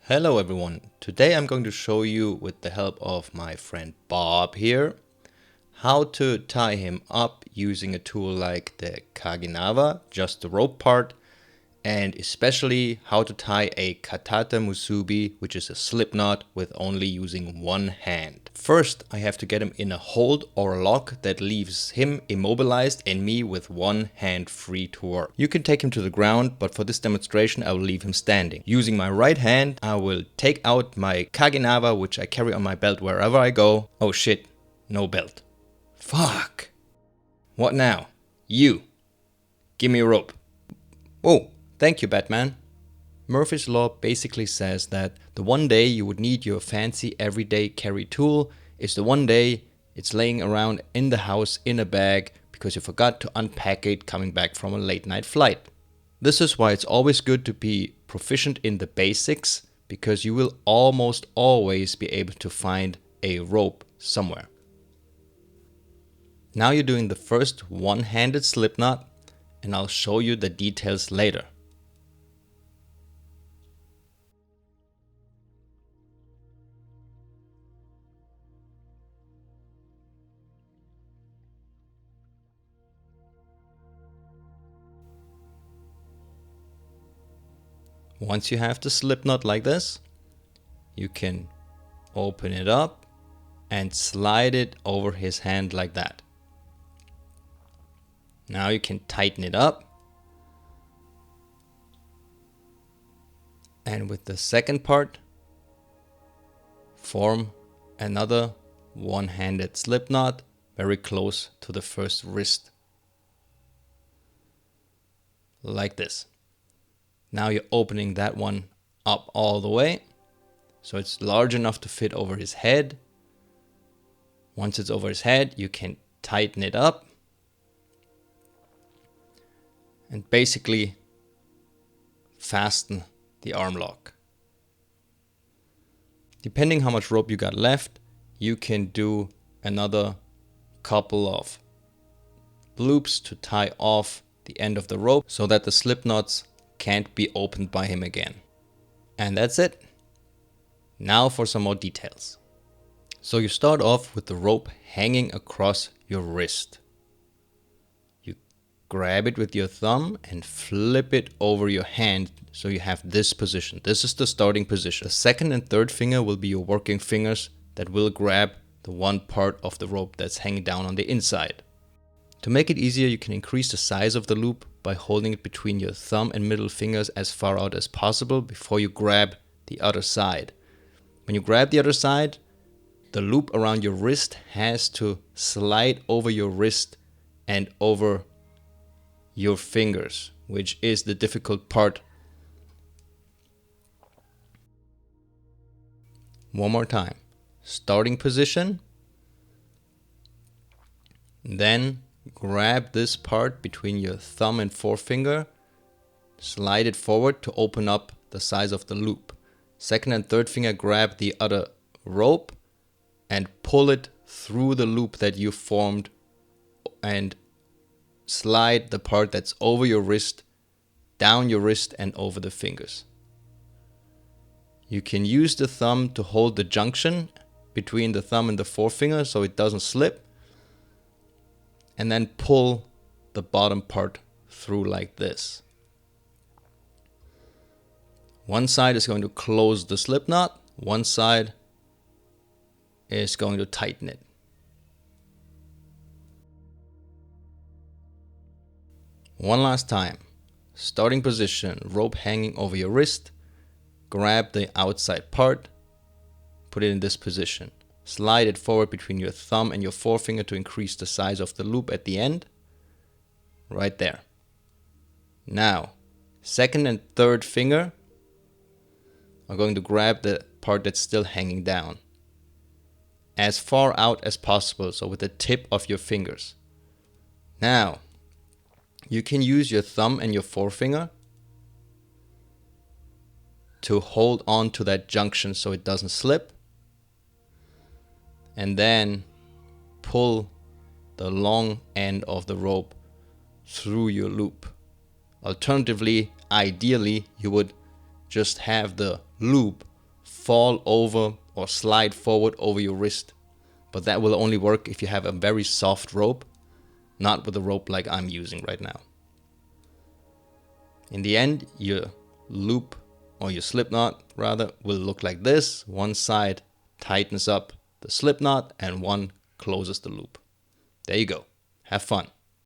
Hello everyone, today I'm going to show you with the help of my friend Bob here how to tie him up using a tool like the Kaginawa, just the rope part, and especially how to tie a Kata Musubi, which is a slip knot with only using one hand. First, I have to get him in a hold or lock that leaves him immobilized and me with one hand free to work. You can take him to the ground, but for this demonstration I will leave him standing. Using my right hand, I will take out my Kaginawa, which I carry on my belt wherever I go. Oh shit, no belt. Fuck. What now? You. Give me a rope. Oh. Thank you, Batman. Murphy's Law basically says that the one day you would need your fancy everyday carry tool is the one day it's laying around in the house in a bag because you forgot to unpack it coming back from a late night flight. This is why it's always good to be proficient in the basics, because you will almost always be able to find a rope somewhere. Now you're doing the first one-handed slip knot, and I'll show you the details later. Once you have the slip knot like this, you can open it up and slide it over his hand like that. Now you can tighten it up. And with the second part, form another one-handed slip knot very close to the first wrist. Like this. Now you're opening that one up all the way, so it's large enough to fit over his head. Once it's over his head, you can tighten it up and basically fasten the arm lock. Depending how much rope you got left, you can do another couple of loops to tie off the end of the rope so that the slip knots can't be opened by him again. And that's it. Now for some more details. So you start off with the rope hanging across your wrist. You grab it with your thumb and flip it over your hand so you have this position. This is the starting position. The second and third finger will be your working fingers that will grab the one part of the rope that's hanging down on the inside. To make it easier, you can increase the size of the loop by holding it between your thumb and middle fingers as far out as possible before you grab the other side. When you grab the other side, the loop around your wrist has to slide over your wrist and over your fingers, which is the difficult part. One more time. Starting position. Then grab this part between your thumb and forefinger, slide it forward to open up the size of the loop. Second and third finger grab the other rope and pull it through the loop that you formed and slide the part that's over your wrist, down your wrist and over the fingers. You can use the thumb to hold the junction between the thumb and the forefinger so it doesn't slip, and then pull the bottom part through like this. One side is going to close the slip knot, one side is going to tighten it. One last time. Starting position, rope hanging over your wrist, grab the outside part, put it in this position. Slide it forward between your thumb and your forefinger to increase the size of the loop at the end. Right there. Now, second and third finger are going to grab the part that's still hanging down as far out as possible, so with the tip of your fingers. Now, you can use your thumb and your forefinger to hold on to that junction so it doesn't slip, and then pull the long end of the rope through your loop. Alternatively, ideally, you would just have the loop fall over or slide forward over your wrist. But that will only work if you have a very soft rope, not with a rope like I'm using right now. In the end, your loop, or your slip knot rather, will look like this. One side tightens up the slip knot and one closes the loop. There you go. Have fun.